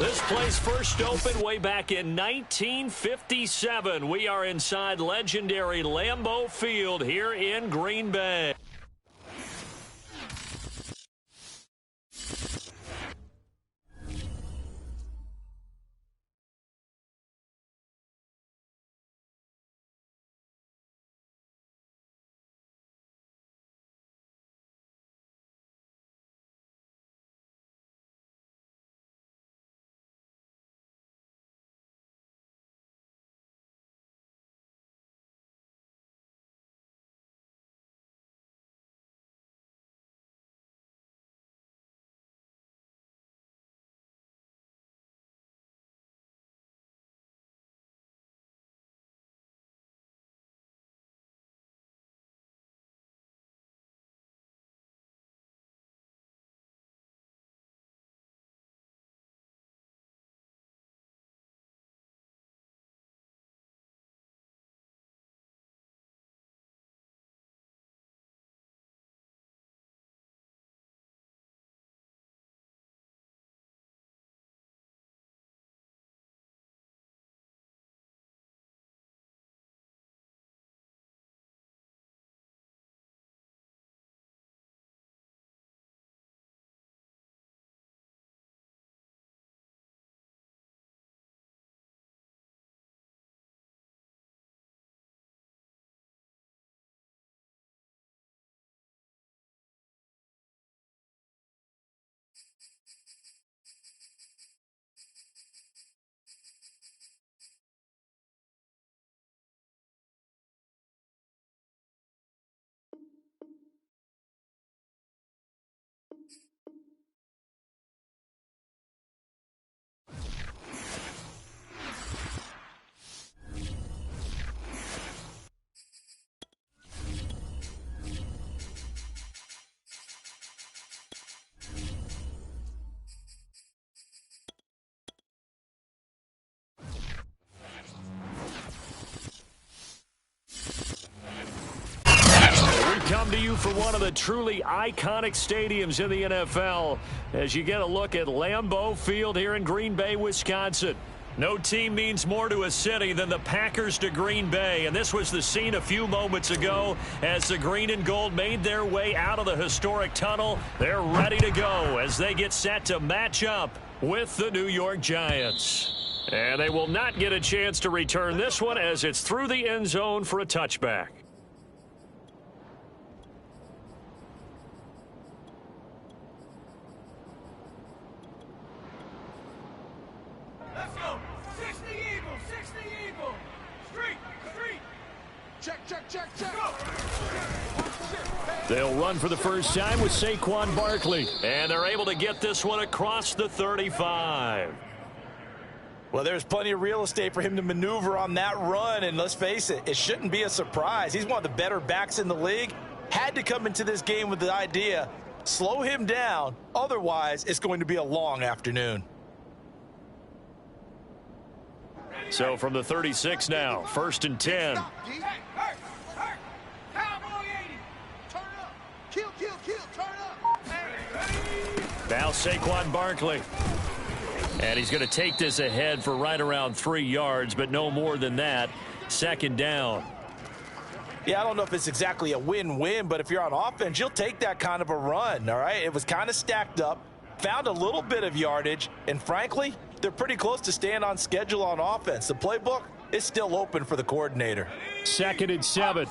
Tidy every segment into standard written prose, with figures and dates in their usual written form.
This place first opened way back in 1957. We are inside legendary Lambeau Field here in Green Bay. Come to you from one of the truly iconic stadiums in the NFL as you get a look at Lambeau Field here in Green Bay, Wisconsin. No team means more to a city than the Packers to Green Bay, and this was the scene a few moments ago as the green and gold made their way out of the historic tunnel. They're ready to go as they get set to match up with the New York Giants. And they will not get a chance to return this one as it's through the end zone for a touchback. They'll run for the first time with Saquon Barkley, and they're able to get this one across the 35. Well, there's plenty of real estate for him to maneuver on that run, and let's face it, it shouldn't be a surprise. He's one of the better backs in the league. Had to come into this game with the idea, slow him down, otherwise it's going to be a long afternoon. So from the 36 now, 1st and 10. Now Saquon Barkley. And he's going to take this ahead for right around 3 yards, but no more than that. 2nd down. Yeah, I don't know if it's exactly a win-win, but if you're on offense, you'll take that kind of a run, all right? It was kind of stacked up, found a little bit of yardage, and frankly, they're pretty close to staying on schedule on offense. The playbook is still open for the coordinator. 2nd and 7.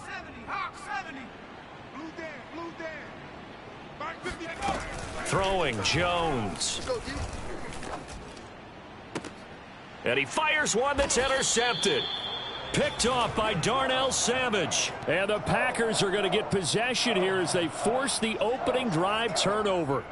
Throwing Jones. And he fires one that's intercepted. Picked off by Darnell Savage. And the Packers are going to get possession here as they force the opening drive turnover.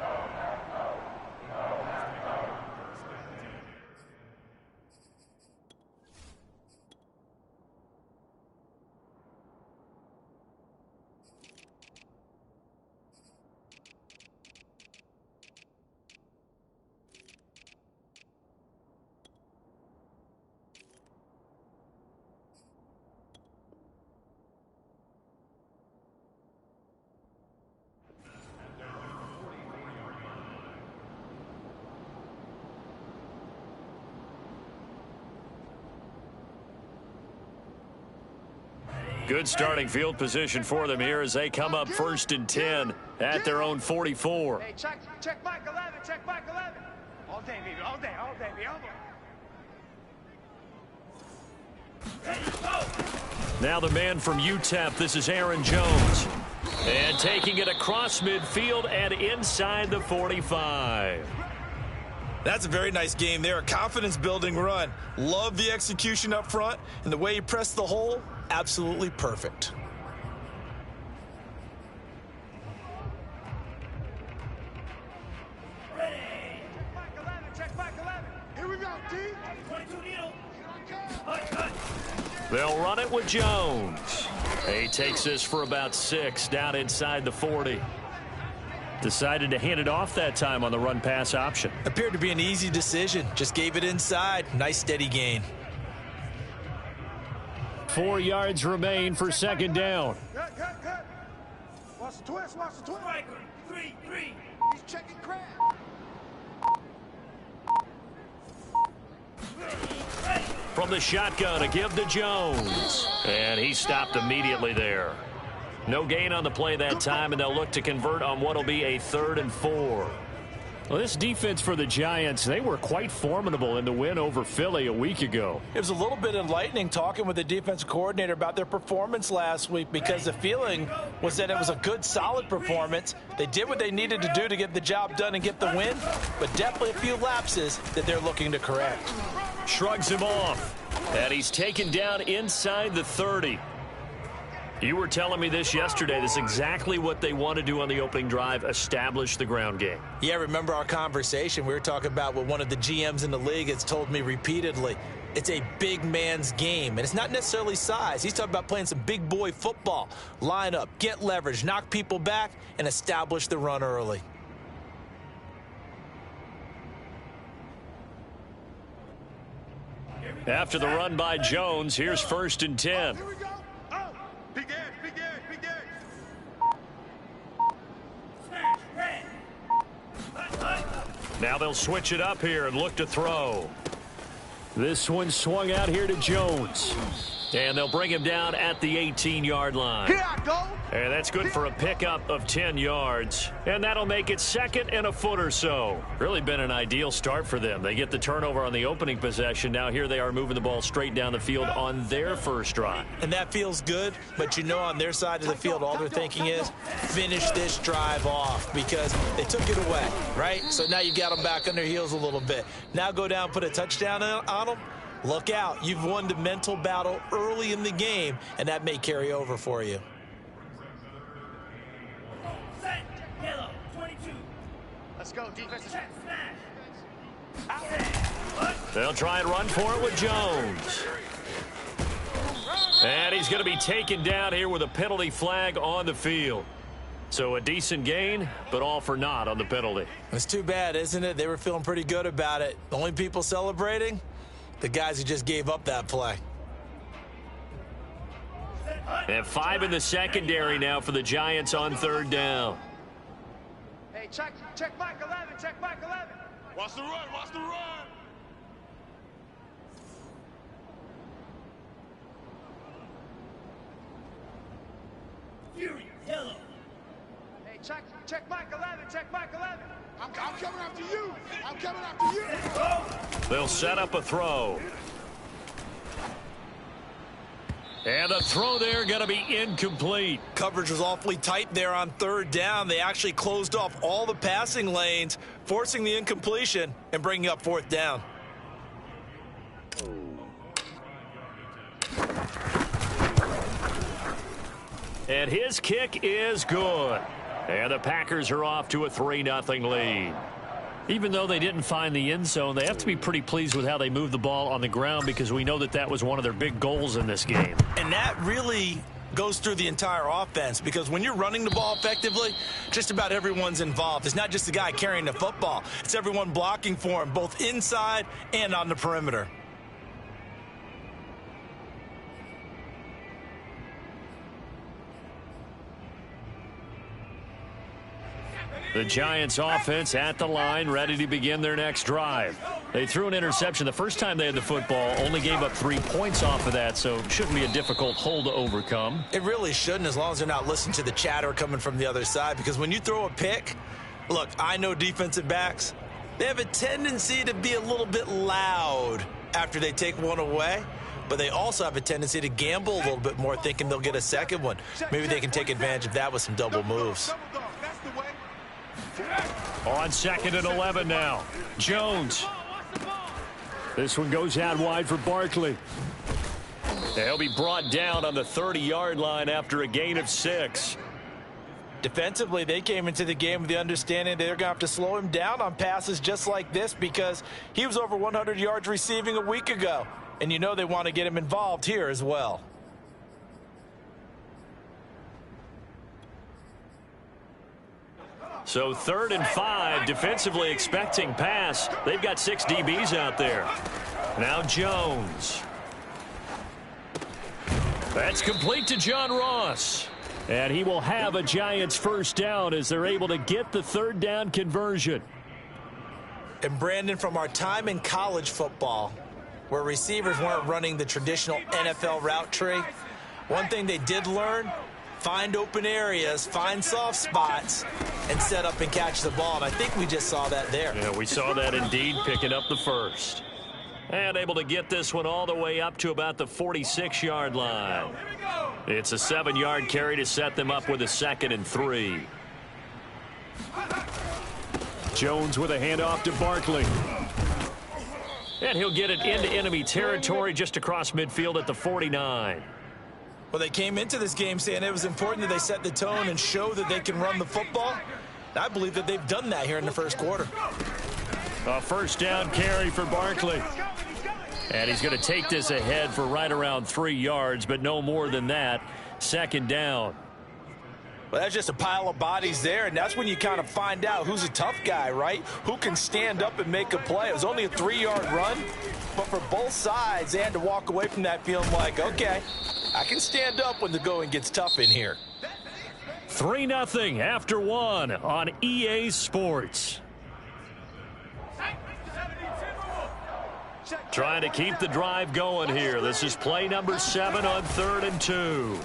Good starting field position for them here as they come up 1st and 10 at their own 44. Hey, check back 11, check back 11. All day, baby, all day, baby, all day. Now the man from UTEP, this is Aaron Jones. And taking it across midfield and inside the 45. That's a very nice game there. A confidence-building run. Love the execution up front, and the way he pressed the hole, absolutely perfect. Ready. Check back 11. Here we go, D. 22 needle. They'll run it with Jones. He takes this for about 6 down inside the 40. Decided to hand it off that time on the run-pass option. Appeared to be an easy decision. Just gave it inside. Nice steady gain. 4 yards remain for 2nd down. Good. Watch the twist, watch the twist. 3. He's checking crab. From the shotgun, a give to Jones. And he stopped immediately there. No gain on the play that time, and they'll look to convert on what will be a 3rd and 4. Well, this defense for the Giants, they were quite formidable in the win over Philly a week ago. It was a little bit enlightening talking with the defensive coordinator about their performance last week, because the feeling was that it was a good, solid performance. They did what they needed to do to get the job done and get the win, but definitely a few lapses that they're looking to correct. Shrugs him off, and he's taken down inside the 30. You were telling me this yesterday. This is exactly what they want to do on the opening drive, establish the ground game. Yeah, remember our conversation? We were talking about what one of the GMs in the league has told me repeatedly. It's a big man's game, and it's not necessarily size. He's talking about playing some big boy football. Line up, get leverage, knock people back, and establish the run early. After the run by Jones, here's 1st and 10. Here we go. Oh, big edge. Now they'll switch it up here and look to throw. This one swung out here to Jones. And they'll bring him down at the 18-yard line. Here I go. And that's good for a pickup of 10 yards. And that'll make it 2nd and a foot or so. Really been an ideal start for them. They get the turnover on the opening possession. Now here they are moving the ball straight down the field on their first drive. And that feels good, but you know on their side of the field all they're thinking is finish this drive off, because they took it away, right? So now you got them back on their heels a little bit. Now go down, put a touchdown on them. Look out. You've won the mental battle early in the game, and that may carry over for you. Set. Yellow. 22. Let's go. Defensive check. Smash. They'll try and run for it with Jones. And he's going to be taken down here with a penalty flag on the field. So a decent gain, but all for naught on the penalty. It's too bad, isn't it? They were feeling pretty good about it. The only people celebrating? The guys who just gave up that play. And 5 in the secondary now for the Giants on 3rd down. Hey, check back 11, check back 11. Watch the run, watch the run. Fury, yellow. Hey, check back 11, check back 11. I'm coming after you. I'm coming after you. They'll set up a throw. And the throw there going to be incomplete. Coverage was awfully tight there on 3rd down. They actually closed off all the passing lanes, forcing the incompletion and bringing up 4th down. And his kick is good. And the Packers are off to a 3-0 lead. Even though they didn't find the end zone, they have to be pretty pleased with how they moved the ball on the ground, because we know that that was one of their big goals in this game. And that really goes through the entire offense, because when you're running the ball effectively, just about everyone's involved. It's not just the guy carrying the football. It's everyone blocking for him, both inside and on the perimeter. The Giants offense at the line, ready to begin their next drive. They threw an interception the first time they had the football, only gave up 3 points off of that, so shouldn't be a difficult hole to overcome. It really shouldn't, as long as they're not listening to the chatter coming from the other side, because when you throw a pick, look, I know defensive backs, they have a tendency to be a little bit loud after they take one away, but they also have a tendency to gamble a little bit more, thinking they'll get a second one. Maybe they can take advantage of that with some double moves. On 2nd and 11 now. Jones. This one goes out wide for Barkley. They'll be brought down on the 30-yard line after a gain of 6. Defensively, they came into the game with the understanding they're going to have to slow him down on passes just like this, because he was over 100 yards receiving a week ago. And you know they want to get him involved here as well. So 3rd and 5, defensively expecting pass. They've got 6 DBs out there. Now Jones. That's complete to John Ross. And he will have a Giants first down as they're able to get the 3rd down conversion. And Brandon, from our time in college football, where receivers weren't running the traditional NFL route tree, one thing they did learn: find open areas, find soft spots, and set up and catch the ball. And I think we just saw that there. Yeah, we saw that indeed, picking up the first. And able to get this one all the way up to about the 46-yard line. It's a 7-yard carry to set them up with a 2nd and 3. Jones with a handoff to Barkley. And he'll get it into enemy territory just across midfield at the 49. Well, they came into this game saying it was important that they set the tone and show that they can run the football. I believe that they've done that here in the first quarter. A first down carry for Barkley. And he's going to take this ahead for right around 3 yards, but no more than that. 2nd down. Well, that's just a pile of bodies there, and that's when you kind of find out who's a tough guy, right? Who can stand up and make a play. It was only a 3-yard run, but for both sides, they had to walk away from that feeling like, okay, I can stand up when the going gets tough in here. 3-0 after 1 on EA Sports. Trying to keep the drive going here. This is play number 7 on 3rd and 2.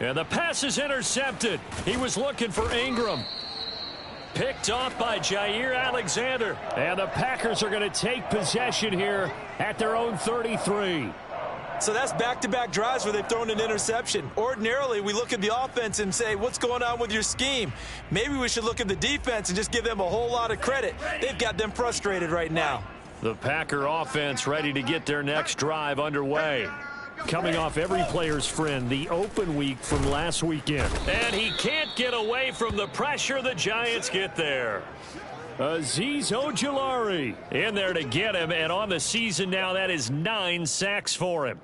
And the pass is intercepted. He was looking for Ingram. Picked off by Jair Alexander. And the Packers are going to take possession here at their own 33. So that's back-to-back drives where they've thrown an interception. Ordinarily, we look at the offense and say, what's going on with your scheme? Maybe we should look at the defense and just give them a whole lot of credit. They've got them frustrated right now. The Packer offense ready to get their next drive underway. Coming off every player's friend, the open week from last weekend. And he can't get away from the pressure. The Giants get there. Azeez Ojulari in there to get him, and on the season now, that is 9 sacks for him.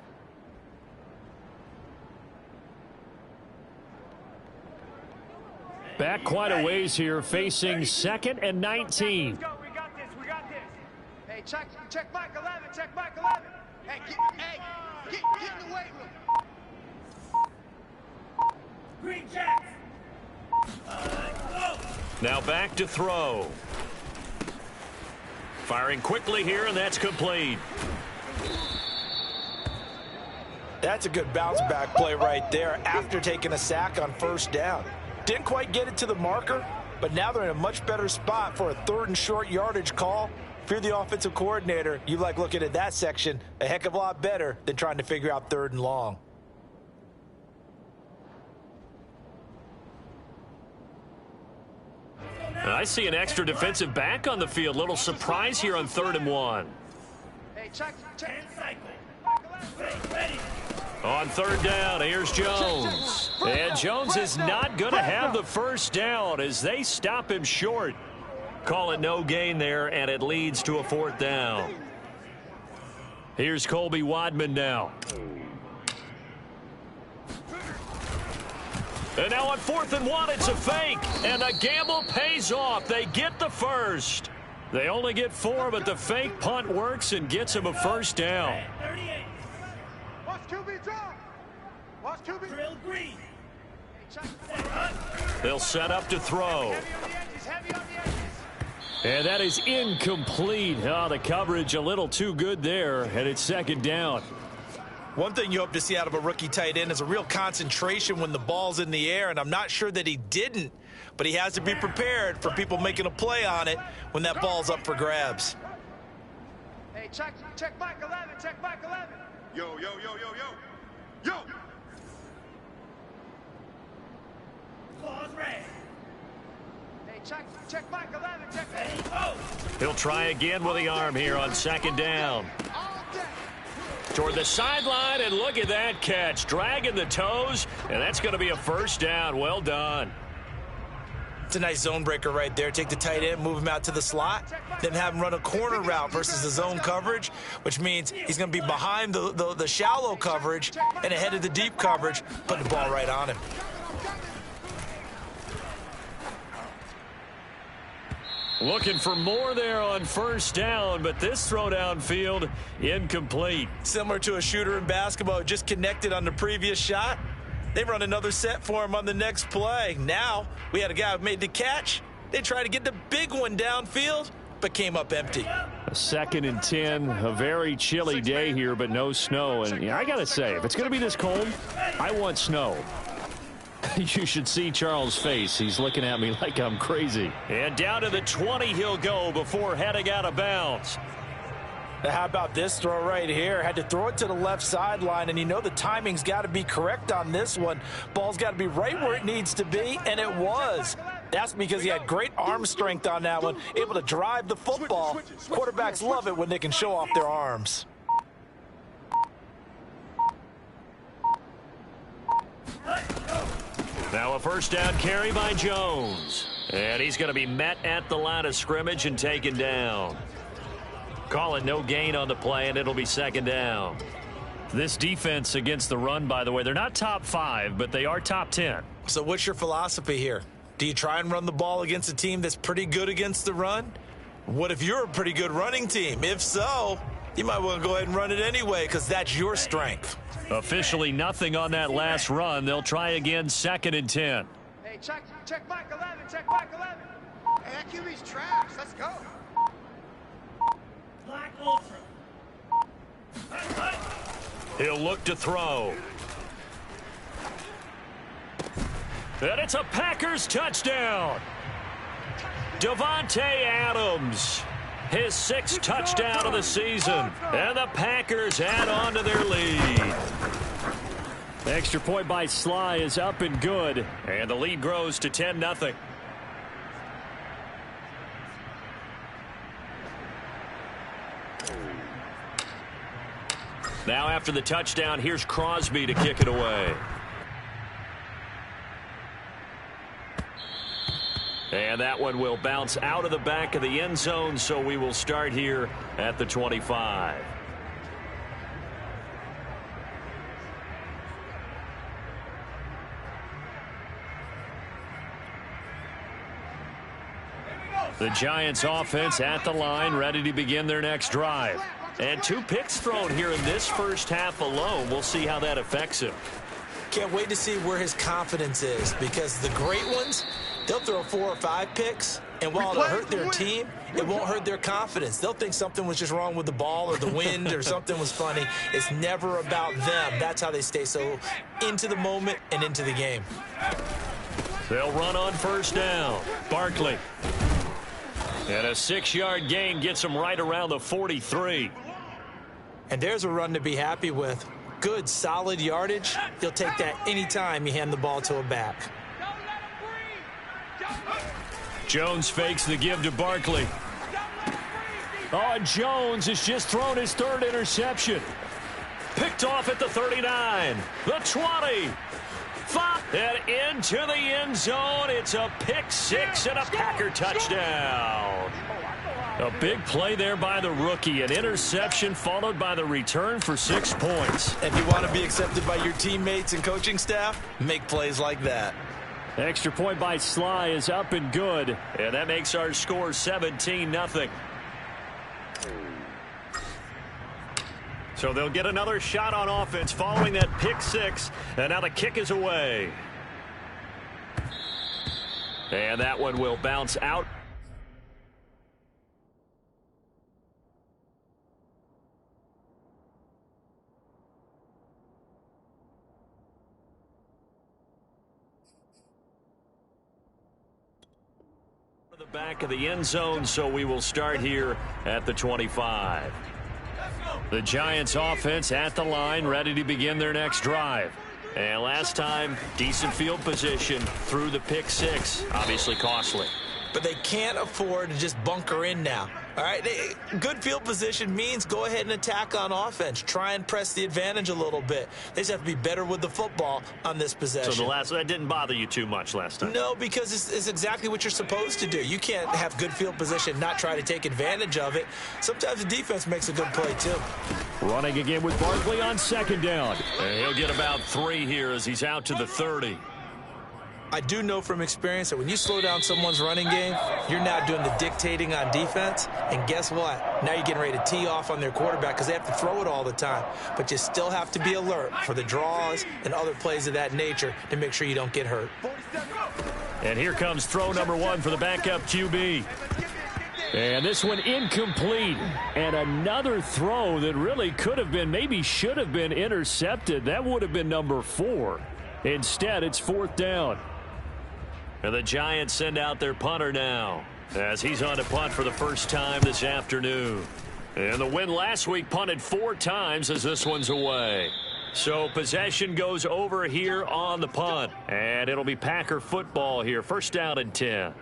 Back quite a ways here, facing 2nd and 19. We got this. Hey, check Mike 11, check Mike 11. Hey, get in the weight room. Green Jacks. Now back to throw. Firing quickly here, and that's complete. That's a good bounce-back play right there after taking a sack on 1st down. Didn't quite get it to the marker, but now they're in a much better spot for a 3rd and short yardage call. If you're the offensive coordinator, you like looking at that section a heck of a lot better than trying to figure out 3rd and long. I see an extra defensive back on the field. Little surprise here on 3rd and 1. Hey, check. On 3rd down, here's Jones. And Jones is not going to have the first down as they stop him short. Call it no gain there, and it leads to a 4th down. Here's Colby Wadman now. And now on 4th and 1, it's a fake. And the gamble pays off. They get the first. They only get 4, but the fake punt works and gets him a first down. Watch QB drop. Watch QB. Drill green. They'll set up to throw. And that is incomplete. Oh, the coverage a little too good there, and it's second down. One thing you hope to see out of a rookie tight end is a real concentration when the ball's in the air, and I'm not sure that he didn't, but he has to be prepared for people making a play on it when that ball's up for grabs. Hey, check back 11, check back 11. Yo, yo, yo, yo, yo. Yo! Hey, check back 11, check back. He'll try again with the arm here on second down. Toward the sideline, and look at that catch. Dragging the toes, and that's going to be a first down. Well done. It's a nice zone breaker right there. Take the tight end, move him out to the slot, then have him run a corner route versus the zone coverage, which means he's going to be behind the shallow coverage and ahead of the deep coverage, putting the ball right on him. Looking for more there on first down, but this throw downfield incomplete. Similar to a shooter in basketball who just connected on the previous shot. They run another set for him on the next play. Now we had a guy who made the catch. They tried to get the big one downfield, but came up empty. A 2nd and 10, a very chilly day here, but no snow. And yeah, I got to say, if it's going to be this cold, I want snow. You should see Charles' face. He's looking at me like I'm crazy. And down to the 20 he'll go before heading out of bounds. Now, how about this throw right here? Had to throw it to the left sideline, and you know the timing's got to be correct on this one. Ball's got to be right where it needs to be, and it was. That's because he had great arm strength on that one, able to drive the football. Quarterbacks love it when they can show off their arms. Now a first down carry by Jones. And he's going to be met at the line of scrimmage and taken down. Call it no gain on the play, and it'll be second down. This defense against the run, by the way, they're not top 5, but they are top 10. So what's your philosophy here? Do you try and run the ball against a team that's pretty good against the run? What if you're a pretty good running team? If so, you might want to go ahead and run it anyway because that's your strength. Officially nothing on that last run. They'll try again, 2nd and 10. Hey, check back 11, check back 11. Hey, that QB's trash. Let's go. Black Ultra. He'll look to throw. And it's a Packers touchdown. Davante Adams, his 6th touchdown of the season. And the Packers add on to their lead. Extra point by Sly is up and good. And the lead grows to 10-0. Now after the touchdown, here's Crosby to kick it away. And that one will bounce out of the back of the end zone, so we will start here at the 25. The Giants offense at the line, ready to begin their next drive. And 2 picks thrown here in this first half alone. We'll see how that affects him. Can't wait to see where his confidence is because the great ones, they'll throw 4 or 5 picks, and while it'll hurt their team, it won't hurt their confidence. They'll think something was just wrong with the ball or the wind or something was funny. It's never about them. That's how they stay so into the moment and into the game. They'll run on first down. Barkley. And a 6-yard gain gets him right around the 43. And there's a run to be happy with. Good, solid yardage. You'll take that anytime you hand the ball to a back. Jones fakes the give to Barkley. Oh, Jones has just thrown his 3rd interception. Picked off at the 39, the 20, 5, and into the end zone. It's a pick 6 and a Packer touchdown. A big play there by the rookie. An interception followed by the return for 6 points. If you want to be accepted by your teammates and coaching staff, make plays like that. Extra point by Sly is up and good. And that makes our score 17-0. So they'll get another shot on offense following that pick 6. And now the kick is away. And that one will bounce out. The back of the end zone, so we will start here at the 25. The Giants offense at the line, ready to begin their next drive. And last time, decent field position through the pick six. Obviously costly. But they can't afford to just bunker in now. All right, good field position means go ahead and attack on offense. Try and press the advantage a little bit. They just have to be better with the football on this possession. So that didn't bother you too much last time? No, because it's exactly what you're supposed to do. You can't have good field position and not try to take advantage of it. Sometimes the defense makes a good play, too. Running again with Barkley on second down. And he'll get about 3 here as he's out to the 30. I do know from experience that when you slow down someone's running game, you're now doing the dictating on defense. And guess what? Now you're getting ready to tee off on their quarterback because they have to throw it all the time. But you still have to be alert for the draws and other plays of that nature to make sure you don't get hurt. And here comes throw number 1 for the backup QB. And this one incomplete. And another throw that really could have been, maybe should have been intercepted. That would have been number 4. Instead, it's 4th down. And the Giants send out their punter now as he's on to punt for the first time this afternoon. And the win last week punted 4 times as this one's away. So possession goes over here on the punt. And it'll be Packer football here. First down and 10.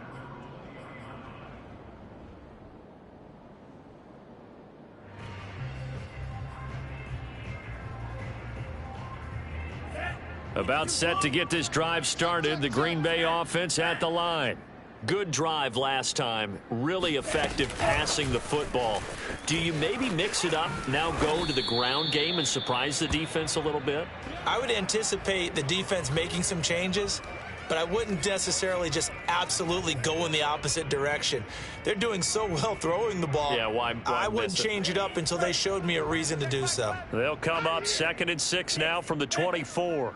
About set to get this drive started. The Green Bay offense at the line. Good drive last time. Really effective passing the football. Do you maybe mix it up, now go to the ground game and surprise the defense a little bit? I would anticipate the defense making some changes, but I wouldn't necessarily just absolutely go in the opposite direction. They're doing so well throwing the ball. Yeah, why I wouldn't change it up until they showed me a reason to do so. They'll come up 2nd and 6 now from the 24.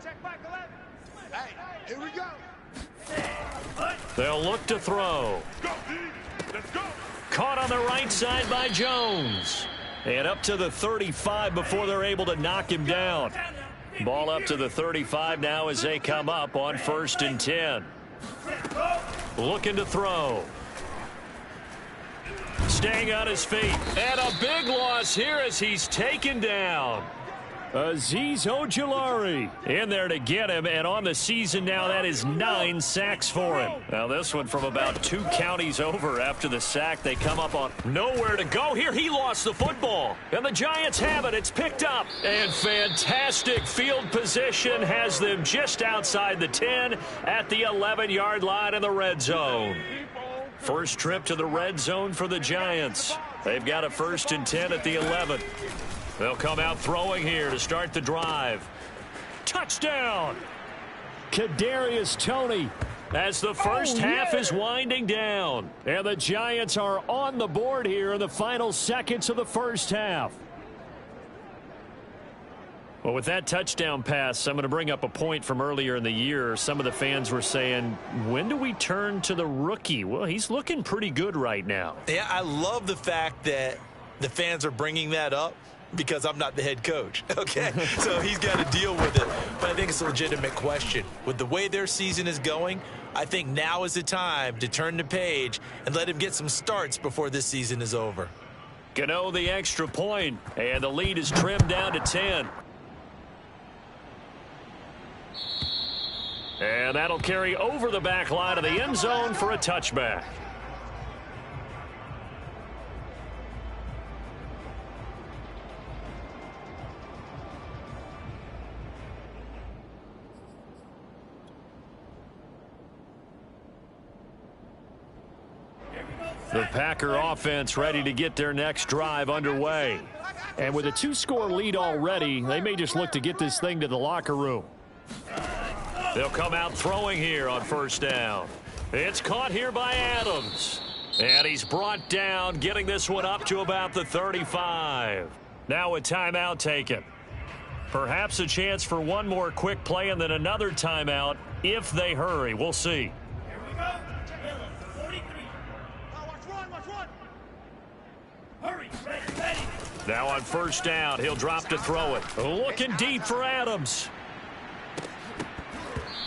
Hey, here we go. They'll look to throw. Let's go. Caught on the right side by Jones. And up to the 35 before they're able to knock him down. Ball up to the 35 now as they come up on 1st and 10. Looking to throw. Staying on his feet. And a big loss here as he's taken down. Azeez Ojulari in there to get him, and on the season now that is 9 sacks for him. Now this one from about 2 counties over after the sack. They come up on nowhere to go here. He lost the football, and the Giants have it. It's picked up, and fantastic field position has them just outside the 10 at the 11-yard line in the red zone. First trip to the red zone for the Giants. They've got a 1st and 10 at the 11. They'll come out throwing here to start the drive. Touchdown! Kadarius Toney as the first half is winding down. And the Giants are on the board here in the final seconds of the first half. Well, with that touchdown pass, I'm going to bring up a point from earlier in the year. Some of the fans were saying, when do we turn to the rookie? Well, he's looking pretty good right now. Yeah, I love the fact that the fans are bringing that up, because I'm not the head coach, okay? So he's got to deal with it. But I think it's a legitimate question. With the way their season is going, I think now is the time to turn the page and let him get some starts before this season is over. Gano the extra point, and the lead is trimmed down to 10. And that'll carry over the back line of the end zone for a touchback. The Packer offense ready to get their next drive underway. And with a 2-score lead already, they may just look to get this thing to the locker room. They'll come out throwing here on 1st down. It's caught here by Adams. And he's brought down, getting this one up to about the 35. Now a timeout taken. Perhaps a chance for one more quick play and then another timeout if they hurry. We'll see. one. Hurry, ready. Now on first down, he'll drop to throw it. Looking deep for Adams.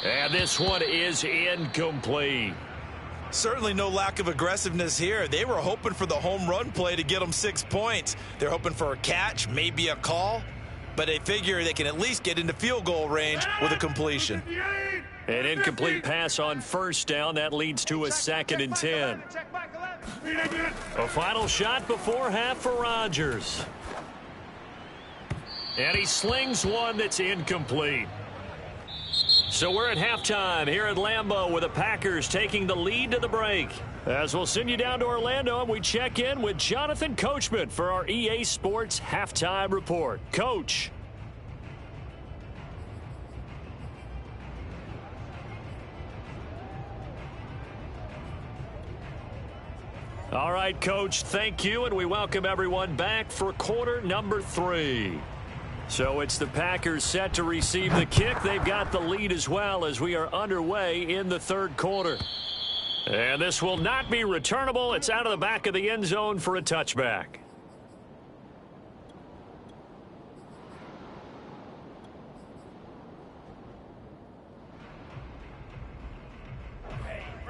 And this one is incomplete. Certainly no lack of aggressiveness here. They were hoping for the home run play to get them 6 points. They're hoping for a catch, maybe a call, but they figure they can at least get into field goal range with a completion. An incomplete pass on first down. That leads to a 2nd and 10. A final shot before half for Rodgers. And he slings one that's incomplete. So we're at halftime here at Lambeau with the Packers taking the lead to the break. As we'll send you down to Orlando and we check in with Jonathan Coachman for our EA Sports Halftime Report. Coach. All right, Coach, thank you, and we welcome everyone back for quarter number 3. So it's the Packers set to receive the kick. They've got the lead as well as we are underway in the third quarter. And this will not be returnable. It's out of the back of the end zone for a touchback.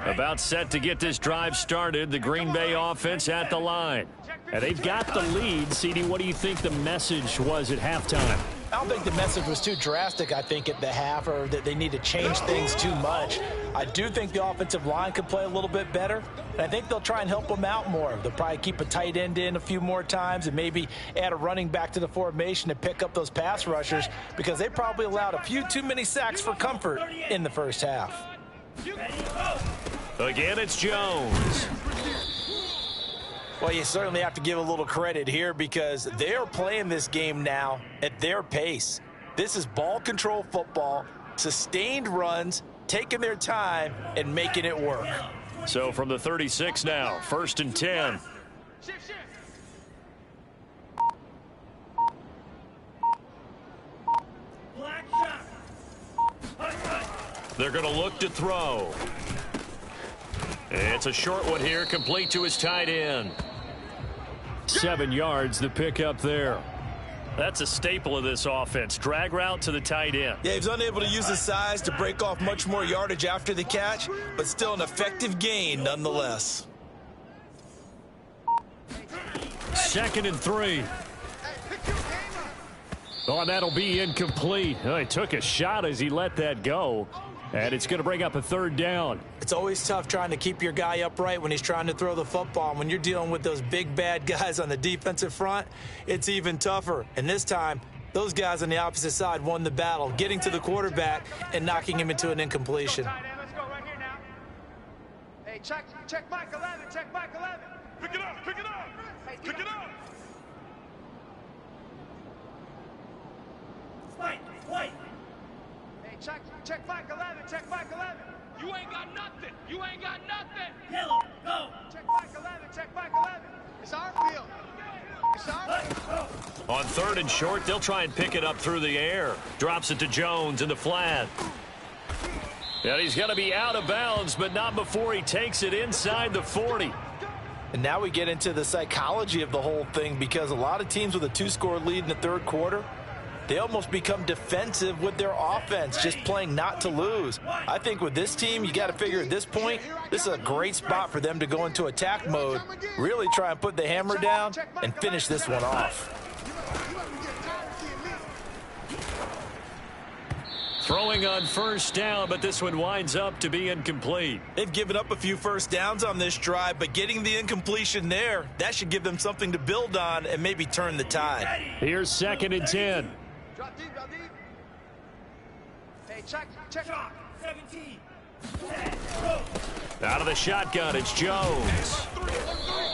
About set to get this drive started, the Green Bay offense at the line. And they've got the lead. CD, what do you think the message was at halftime? I don't think the message was too drastic, I think, at the half, or that they need to change things too much. I do think the offensive line could play a little bit better, and I think they'll try and help them out more. They'll probably keep a tight end in a few more times and maybe add a running back to the formation to pick up those pass rushers, because they probably allowed a few too many sacks for comfort in the first half. Again, it's Jones. Well, you certainly have to give a little credit here because they're playing this game now at their pace. This is ball control football, sustained runs, taking their time and making it work. So from the 36 now, 1st and 10. They're going to look to throw. It's a short one here, complete to his tight end. 7 yards, the pickup there. That's a staple of this offense. Drag route to the tight end. Yeah, he's unable to use his size to break off much more yardage after the catch, but still an effective gain nonetheless. 2nd and 3. Oh, and that'll be incomplete. Oh, he took a shot as he let that go. And it's going to bring up a 3rd down. It's always tough trying to keep your guy upright when he's trying to throw the football. And when you're dealing with those big, bad guys on the defensive front, it's even tougher. And this time, those guys on the opposite side won the battle, getting to the quarterback and knocking him into an incompletion. Let's go right here now. Hey, check Mike 11, check Mike 11. Pick it up. Hey, Pick it up. Wait. Hey, check Mike 11, check Mike 11. You ain't got nothing. Hill, go. Check Mike 11, check Mike 11. It's our field. It's our field. On 3rd and short, they'll try and pick it up through the air. Drops it to Jones in the flat. And he's going to be out of bounds, but not before he takes it inside the 40. And now we get into the psychology of the whole thing, because a lot of teams with a 2-score lead in the third quarter, they almost become defensive with their offense, just playing not to lose. I think with this team, you got to figure at this point, this is a great spot for them to go into attack mode, really try and put the hammer down and finish this one off. Throwing on first down, but this one winds up to be incomplete. They've given up a few first downs on this drive, but getting the incompletion there, that should give them something to build on and maybe turn the tide. Here's 2nd and 10. Drop deep. Hey, check. 17. Out of the shotgun, it's Jones.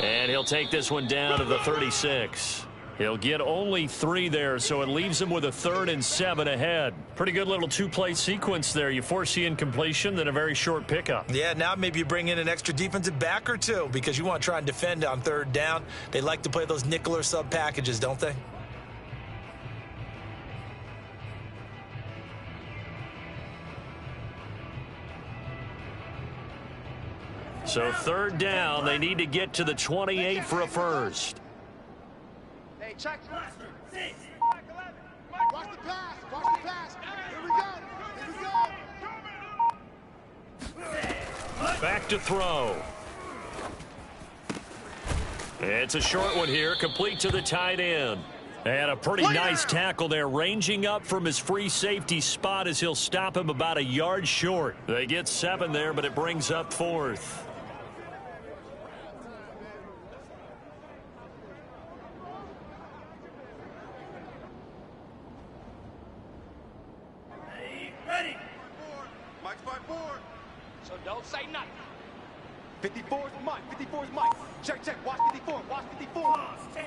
And he'll take this one down to the 36. He'll get only 3 there, so it leaves him with a 3rd and 7 ahead. Pretty good little 2-play sequence there. You force the incompletion, then a very short pickup. Yeah, now maybe you bring in an extra defensive back or two because you want to try and defend on 3rd down. They like to play those nickel or sub packages, don't they? So third down, they need to get to the 28 for a first. Hey, check. Six. Watch the pass. Watch the pass. Here we go. Here we go. Back to throw. It's a short one here, complete to the tight end. And a pretty nice tackle there, ranging up from his free safety spot as he'll stop him about a yard short. They get 7 there, but it brings up 4th. Ready. Mike's by 4. So don't say nothing. 54 is Mike. 54 is Mike. Check, check. Watch 54. Watch 54. Cross 10.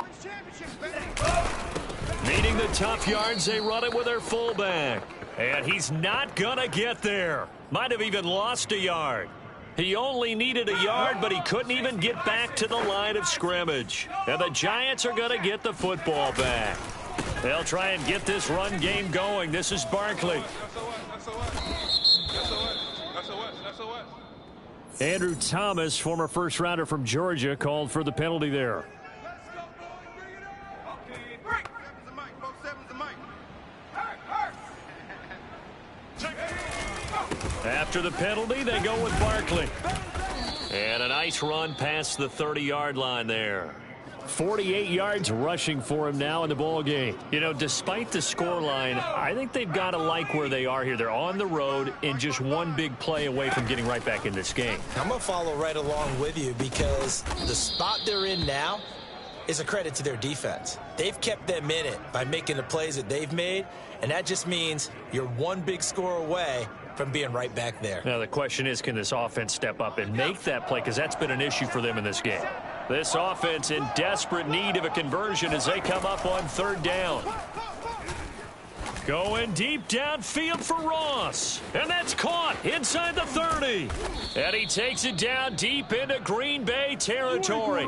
Win championships, baby. Needing the tough yards, they run it with their fullback. And he's not gonna get there. Might have even lost a yard. He only needed a yard, but he couldn't even get back to the line of scrimmage. And the Giants are gonna get the football back. They'll try and get this run game going. This is Barkley. Andrew Thomas, former first rounder from Georgia, called for the penalty there. After the penalty, they go with Barkley. And a nice run past the 30-yard line there. 48 yards rushing for him now in the ball game. You know, despite the scoreline, I think they've got to like where they are here. They're on the road and just one big play away from getting right back in this game. I'm going to follow right along with you because the spot they're in now is a credit to their defense. They've kept them in it by making the plays that they've made, and that just means you're one big score away from being right back there. Now, the question is, can this offense step up and make that play? Because that's been an issue for them in this game. This offense in desperate need of a conversion as they come up on third down. Going deep downfield for Ross. And that's caught inside the 30. And he takes it down deep into Green Bay territory.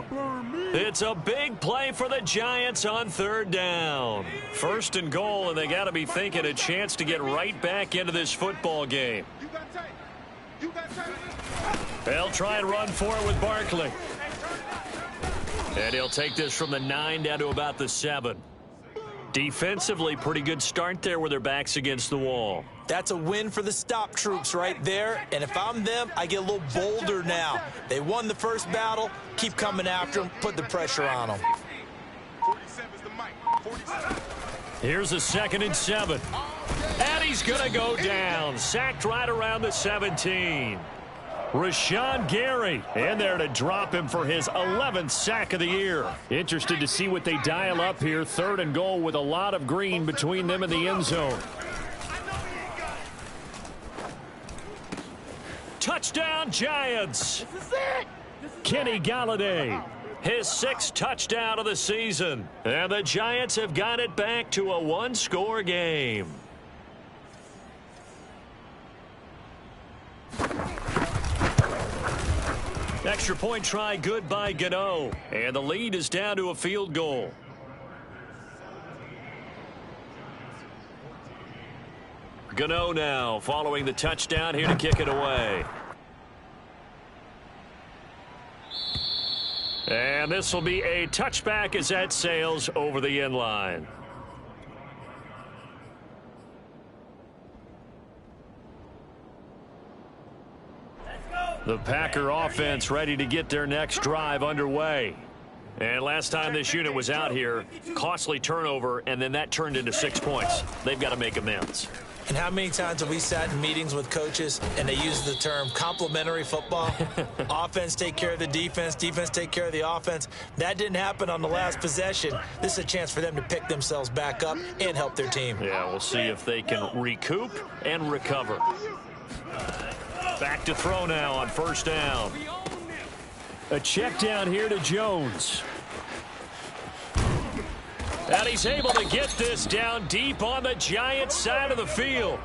It's a big play for the Giants on third down. First and goal, and they got to be thinking a chance to get right back into this football game. They'll try and run for it with Barkley. And he'll take this from the 9 down to about the 7. Defensively, pretty good start there with their backs against the wall. That's a win for the stop troops right there. And if I'm them, I get a little bolder now. They won the first battle. Keep coming after them. Put the pressure on them. 47's the mic. 47. Here's a 2nd and 7. And he's going to go down. Sacked right around the 17. Rashawn Gary in there to drop him for his 11th sack of the year. Interested to see what they dial up here. 3rd and goal with a lot of green between them and the end zone. Touchdown, Giants. This is it. Kenny Galladay, his 6th touchdown of the season. And the Giants have got it back to a one-score game. Extra point try good by Gano. And the lead is down to a field goal. Gano now following the touchdown here to kick it away. And this will be a touchback as that sails over the end line. The Packer offense ready to get their next drive underway. And last time this unit was out here, costly turnover, and then that turned into 6 points. They've got to make amends. And how many times have we sat in meetings with coaches and they use the term complementary football? Offense take care of the defense, defense take care of the offense. That didn't happen on the last possession. This is a chance for them to pick themselves back up and help their team. Yeah, we'll see if they can recoup and recover. Back to throw now on first down. A check down here to Jones. And he's able to get this down deep on the Giants side of the field.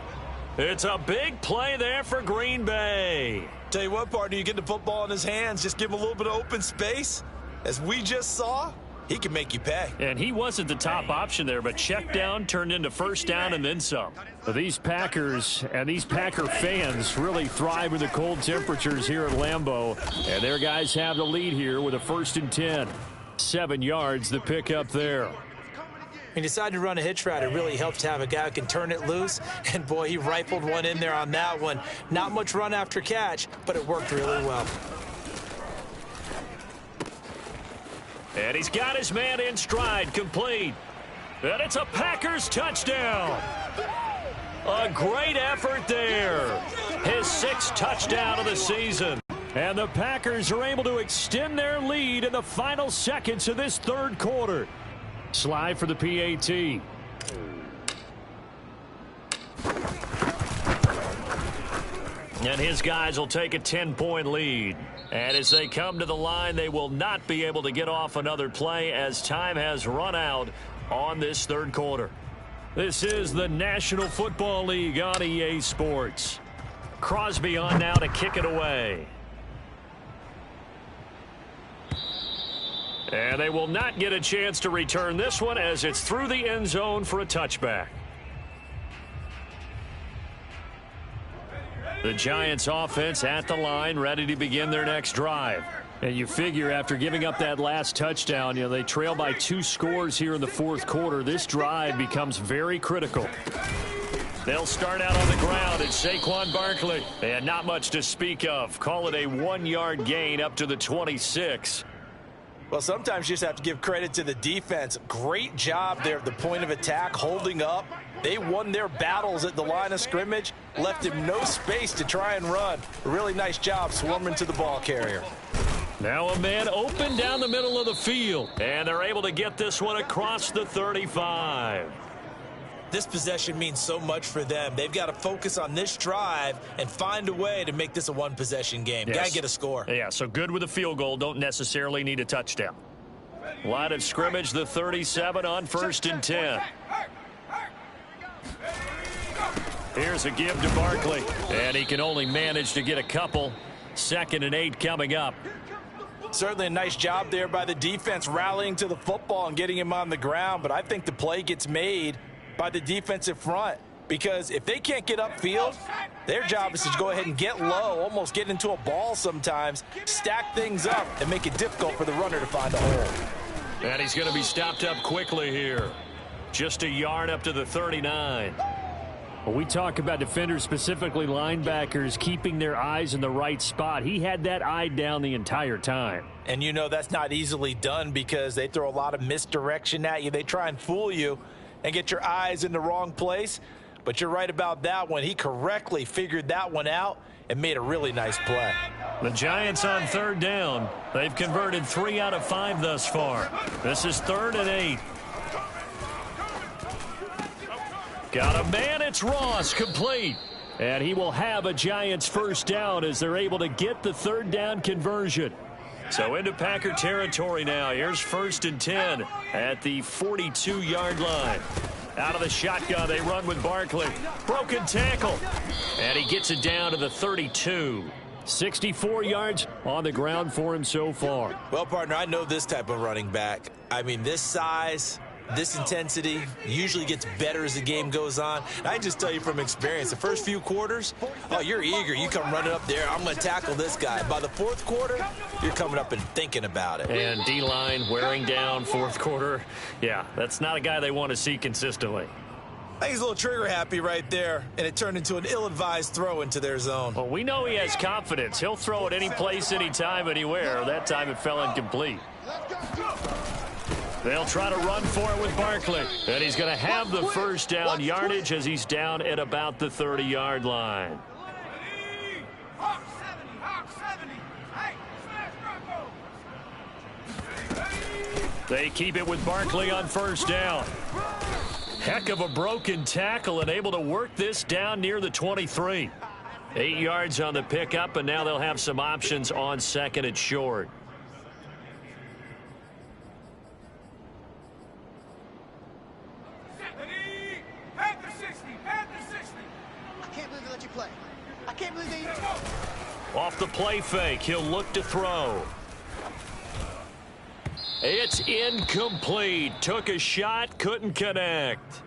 It's a big play there for Green Bay. Tell you what, partner, you get the football in his hands, just give him a little bit of open space, as we just saw, he can make you pay. And he wasn't the top option there, but check down turned into first down and then some. These Packers and these Packer fans really thrive in the cold temperatures here at Lambeau. And their guys have the lead here with a 1st and 10. 7 yards the pick up there. He decided to run a hitch route. It really helps to have a guy who can turn it loose. And, boy, he rifled one in there on that one. Not much run after catch, but it worked really well. And he's got his man in stride, complete. And it's a Packers touchdown. A great effort there. His 6th touchdown of the season. And the Packers are able to extend their lead in the final seconds of this 3rd quarter. Slide for the PAT. And his guys will take a 10-point lead. And as they come to the line, they will not be able to get off another play as time has run out on this 3rd quarter. This is the National Football League on EA Sports. Crosby on now to kick it away. And they will not get a chance to return this one as it's through the end zone for a touchback. The Giants offense at the line, ready to begin their next drive. And you figure after giving up that last touchdown, they trail by 2 scores here in the 4th quarter. This drive becomes very critical. They'll start out on the ground. It's Saquon Barkley. And not much to speak of. Call it a 1-yard gain up to the 26. Well, sometimes you just have to give credit to the defense. Great job there at the point of attack, holding up. They won their battles at the line of scrimmage, left him no space to try and run. A really nice job swarming to the ball carrier. Now a man open down the middle of the field, and they're able to get this one across the 35. This possession means so much for them. They've got to focus on this drive and find a way to make this a 1-possession game. Yes. Got to get a score. Yeah, so good with a field goal. Don't necessarily need a touchdown. Line of scrimmage, the 37 on 1st and 10. Here's a give to Barkley, and he can only manage to get a couple. 2nd and 8 coming up. Certainly a nice job there by the defense rallying to the football and getting him on the ground, but I think the play gets made by the defensive front, because if they can't get upfield, their job is to go ahead and get low, almost get into a ball sometimes, stack things up, and make it difficult for the runner to find a hole. And he's going to be stopped up quickly here. Just a yard up to the 39. Well, we talk about defenders, specifically linebackers, keeping their eyes in the right spot. He had that eye down the entire time. And that's not easily done because they throw a lot of misdirection at you. They try and fool you and get your eyes in the wrong place. But you're right about that one. He correctly figured that one out and made a really nice play. The Giants on 3rd down. They've converted 3 out of 5 thus far. This is 3rd and 8. Got a man, it's Ross, complete. And he will have a Giants 1st down as they're able to get the 3rd down conversion. So into Packer territory now. Here's 1st and 10 at the 42-yard line. Out of the shotgun, they run with Barkley. Broken tackle. And he gets it down to the 32. 64 yards on the ground for him so far. Well, partner, I know this type of running back. I mean, this size, this intensity usually gets better as the game goes on. And I just tell you from experience, the first few quarters, oh, you're eager. You come running up there, I'm going to tackle this guy. By the 4th quarter, you're coming up and thinking about it. And D-line wearing down 4th quarter. Yeah, that's not a guy they want to see consistently. I think he's a little trigger happy right there, and it turned into an ill-advised throw into their zone. Well, we know he has confidence. He'll throw it any place, anytime, anywhere. That time it fell incomplete. They'll try to run for it with Barkley. And he's going to have the 1st down yardage as he's down at about the 30-yard line. They keep it with Barkley on 1st down. Heck of a broken tackle and able to work this down near the 23. 8 yards on the pickup, and now they'll have some options on 2nd and short. Off the play fake, he'll look to throw. It's incomplete. Took a shot, couldn't connect.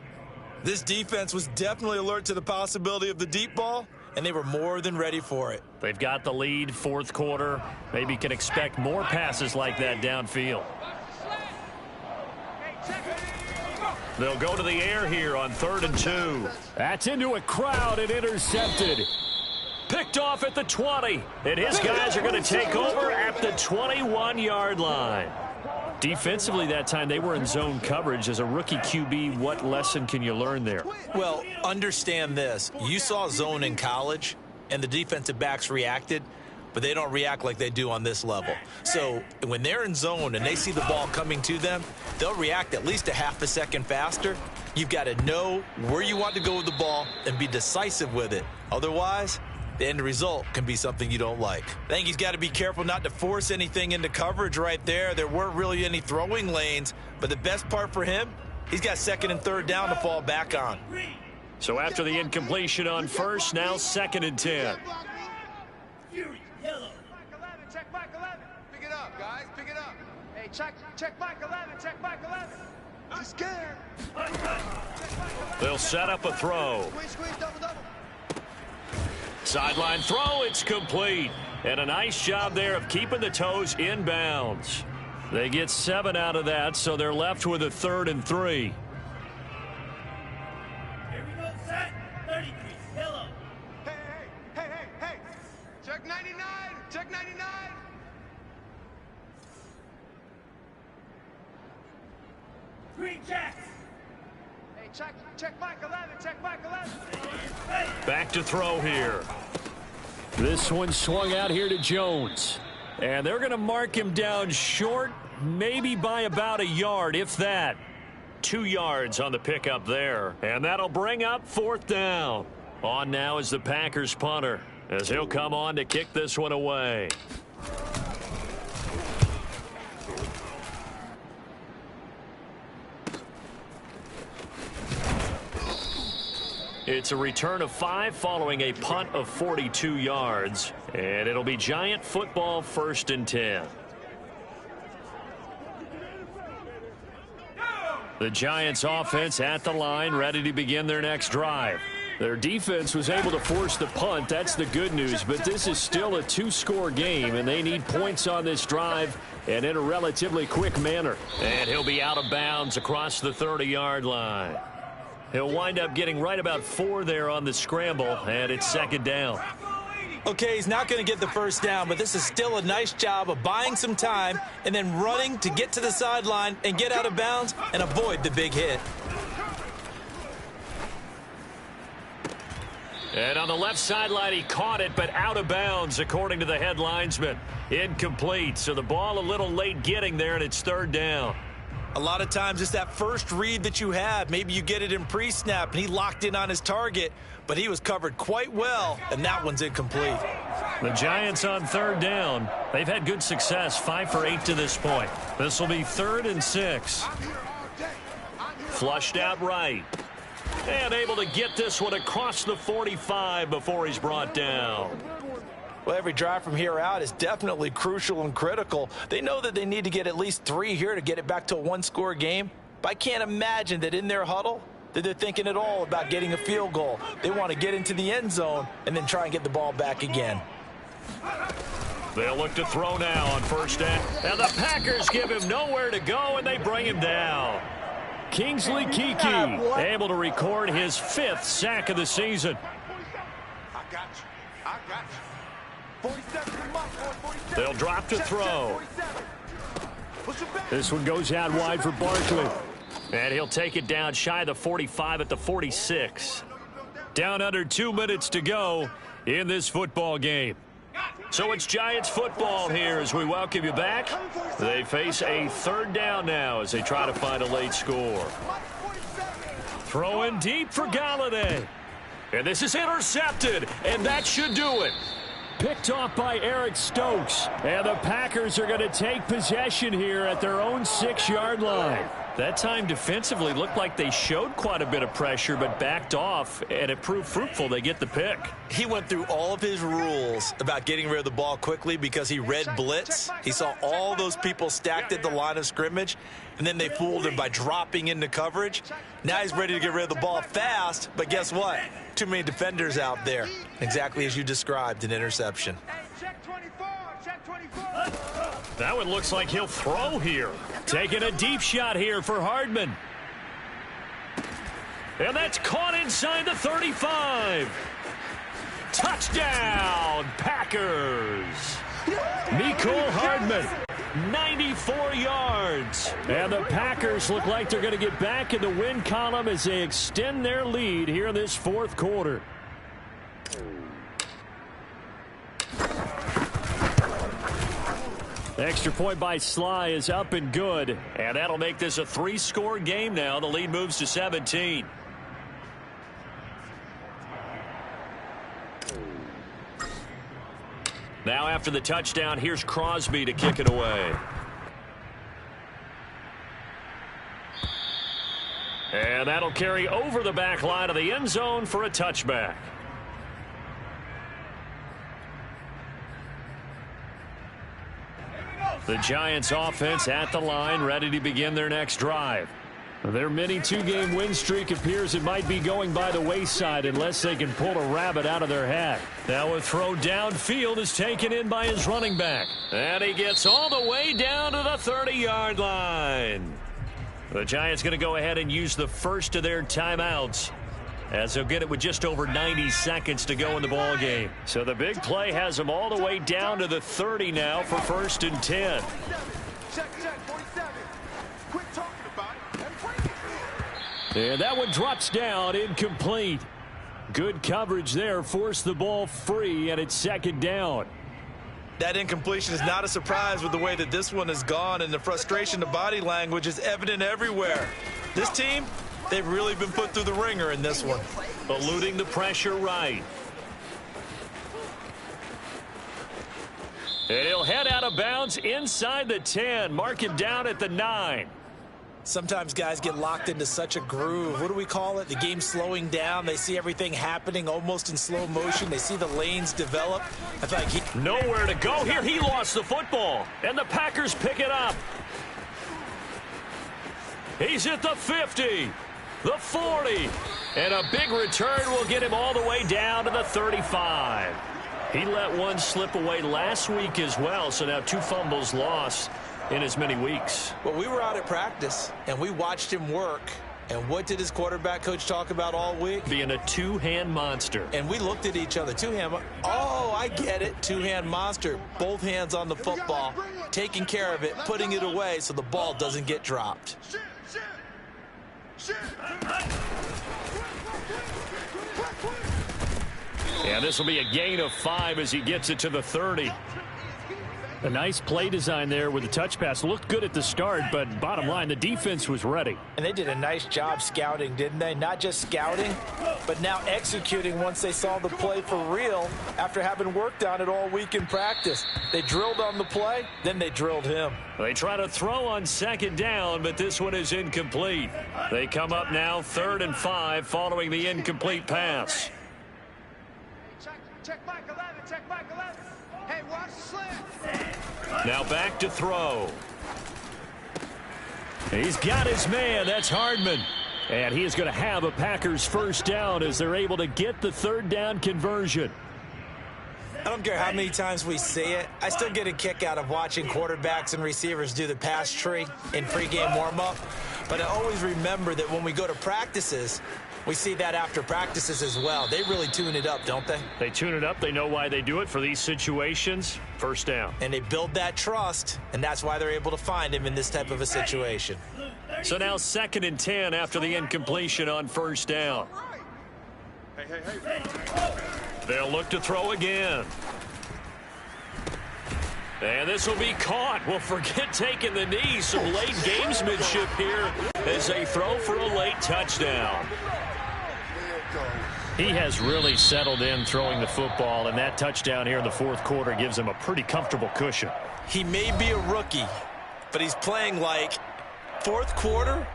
This defense was definitely alert to the possibility of the deep ball, and they were more than ready for it. They've got the lead, fourth quarter. Maybe can expect more passes like that downfield. They'll go to the air here on 3rd and 2. That's into a crowd and intercepted. Picked off at the 20. And his guys are going to take over at the 21-yard line. Defensively that time, they were in zone coverage. As a rookie QB, what lesson can you learn there? Well, understand this. You saw zone in college, and the defensive backs reacted, but they don't react like they do on this level. So when they're in zone and they see the ball coming to them, they'll react at least a half a second faster. You've got to know where you want to go with the ball and be decisive with it. Otherwise, the end result can be something you don't like. I think he's got to be careful not to force anything into coverage right there. There weren't really any throwing lanes, but the best part for him, he's got 2nd and 3rd down to fall back on. So after the incompletion on 1st, now 2nd and 10. Check Mike 11. Pick it up, guys. Pick it up. Hey, check Mike 11. Check Mike 11. He's scared. They'll set up a throw. Squeeze, double. Sideline throw, it's complete. And a nice job there of keeping the toes in bounds. They get 7 out of that, so they're left with a 3rd and 3. Here we go, set. 33, yellow. Hey. Check 99. Check 99. Green jacks. Hey, check Mike 11. Check Mike 11. Back to throw here. This one swung out here to Jones. And they're going to mark him down short, maybe by about a yard, if that. 2 yards on the pickup there. And that'll bring up 4th down. On now is the Packers punter, as he'll come on to kick this one away. It's a return of 5 following a punt of 42 yards. And it'll be Giant football, 1st and 10. The Giants offense at the line, ready to begin their next drive. Their defense was able to force the punt. That's the good news. But this is still a 2-score game, and they need points on this drive and in a relatively quick manner. And he'll be out of bounds across the 30-yard line. He'll wind up getting right about 4 there on the scramble, and it's 2nd down. Okay, he's not going to get the 1st down, but this is still a nice job of buying some time and then running to get to the sideline and get out of bounds and avoid the big hit. And on the left sideline, he caught it, but out of bounds, according to the head linesman. Incomplete, so the ball a little late getting there, and it's 3rd down. A lot of times it's that first read that you have. Maybe you get it in pre-snap, and he locked in on his target, but he was covered quite well, and that one's incomplete. The Giants on 3rd down. They've had good success, 5 for 8 to this point. This will be 3rd and 6. Flushed out right. And able to get this one across the 45 before he's brought down. Well, every drive from here out is definitely crucial and critical. They know that they need to get at least 3 here to get it back to a 1-score game. But I can't imagine that in their huddle that they're thinking at all about getting a field goal. They want to get into the end zone and then try and get the ball back again. They'll look to throw now on 1st down. And the Packers give him nowhere to go, and they bring him down. Kingsley Kiki able to record his 5th sack of the season. I got you. 47. They'll drop to throw. This one goes out wide for Barkley. And he'll take it down shy of the 45 at the 46. Down under 2 minutes to go in this football game. So it's Giants football here as we welcome you back. They face a 3rd down now as they try to find a late score. Throwing deep for Galladay. And this is intercepted, and that should do it. Picked off by Eric Stokes. And the Packers are going to take possession here at their own 6-yard line. That time defensively looked like they showed quite a bit of pressure but backed off, and it proved fruitful. They get the pick. He went through all of his rules about getting rid of the ball quickly because he read blitz. He saw all those people stacked at the line of scrimmage, and then they fooled him by dropping into coverage. Now he's ready to get rid of the ball fast, but guess what? Too many defenders out there. Exactly as you described, an interception. Check 24, check 24. That one looks like he'll throw here. Taking a deep shot here for Hardman. And that's caught inside the 35. Touchdown, Packers. Mecole Hardman, 94 yards. And the Packers look like they're going to get back in the win column as they extend their lead here in this fourth quarter. The extra point by Sly is up and good, and that'll make this a 3-score game now. The lead moves to 17. Now after the touchdown, here's Crosby to kick it away. And that'll carry over the back line of the end zone for a touchback. The Giants offense at the line, ready to begin their next drive. Their mini 2-game win streak appears it might be going by the wayside unless they can pull a rabbit out of their hat. Now a throw downfield is taken in by his running back. And he gets all the way down to the 30-yard line. The Giants going to go ahead and use the first of their timeouts, as they'll get it with just over 90 seconds to go in the ball game. So the big play has them all the way down to the 30 now for 1st and 10. Check, 47. Quit talking about it and bring it. And that one drops down, incomplete. Good coverage there, forced the ball free, and it's 2nd down. That incompletion is not a surprise with the way that this one has gone, and the frustration, the body language is evident everywhere. This team, they've really been put through the ringer in this one. Eluding the pressure right. And he'll head out of bounds inside the 10. Mark him down at the 9. Sometimes guys get locked into such a groove. What do we call it? The game slowing down. They see everything happening almost in slow motion. They see the lanes develop. I feel like nowhere to go here. He lost the football, and the Packers pick it up. He's at the 50, the 40, and a big return will get him all the way down to the 35. He let one slip away last week as well, so now 2 fumbles lost in as many weeks. Well, we were out at practice, and we watched him work. And what did his quarterback coach talk about all week? Being a 2-hand monster. And we looked at each other. 2-hand. Oh, I get it. 2-hand monster. Both hands on the football, taking care of it, putting it away so the ball doesn't get dropped. Yeah, this will be a gain of 5 as he gets it to the 30. A nice play design there with the touch pass. Looked good at the start, but bottom line, the defense was ready. And they did a nice job scouting, didn't they? Not just scouting, but now executing once they saw the play for real after having worked on it all week in practice. They drilled on the play, then they drilled him. They try to throw on 2nd down, but this one is incomplete. They come up now 3rd and 5 following the incomplete pass. Check Mike 11, check Mike 11. Hey, watch the slant. Now back to throw. He's got his man. That's Hardman. And he is going to have a Packers 1st down as they're able to get the 3rd down conversion. I don't care how many times we see it. I still get a kick out of watching quarterbacks and receivers do the pass tree in pregame warm-up. But I always remember that when we go to practices, we see that after practices as well. They really tune it up, don't they? They tune it up. They know why they do it for these situations. 1st down. And they build that trust, and that's why they're able to find him in this type of a situation. So now 2nd and 10 after the incompletion on 1st down. They'll look to throw again. And this will be caught. Well, forget taking the knee. Some late gamesmanship here as they throw for a late touchdown. He has really settled in throwing the football, and that touchdown here in the 4th quarter gives him a pretty comfortable cushion. He may be a rookie, but he's playing like fourth quarter,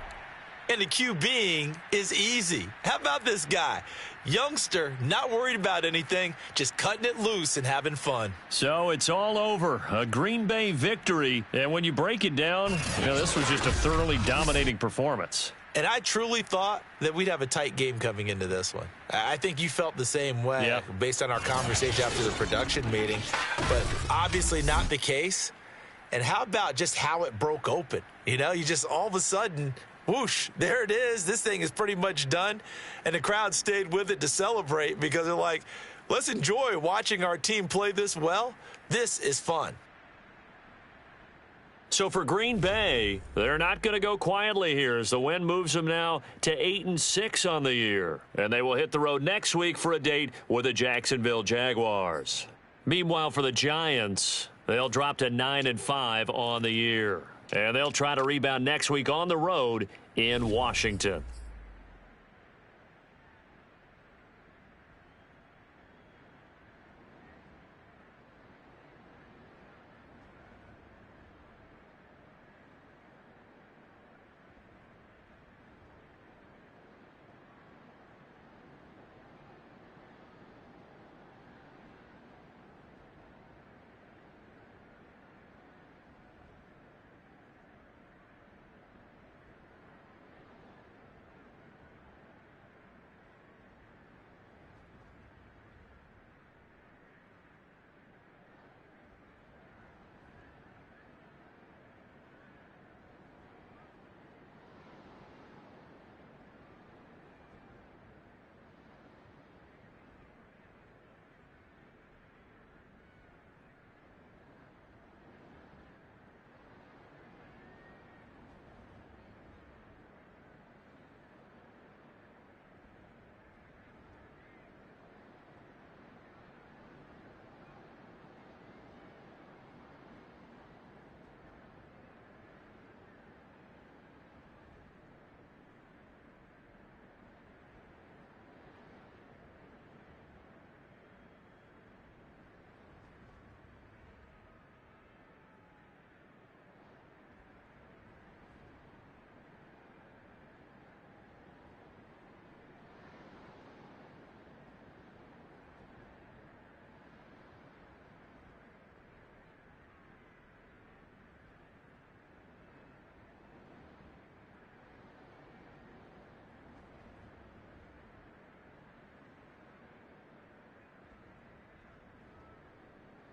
and the QBing is easy. How about this guy? Youngster, not worried about anything, just cutting it loose and having fun. So it's all over. A Green Bay victory. And when you break it down, this was just a thoroughly dominating performance. And I truly thought that we'd have a tight game coming into this one. I think you felt the same way based on our conversation after the production meeting. But obviously not the case. And how about just how it broke open? You just all of a sudden, whoosh, there it is. This thing is pretty much done. And the crowd stayed with it to celebrate because they're like, let's enjoy watching our team play this well. This is fun. So for Green Bay, they're not going to go quietly here as the win moves them now to 8-6 on the year. And they will hit the road next week for a date with the Jacksonville Jaguars. Meanwhile, for the Giants, they'll drop to 9-5 on the year. And they'll try to rebound next week on the road in Washington.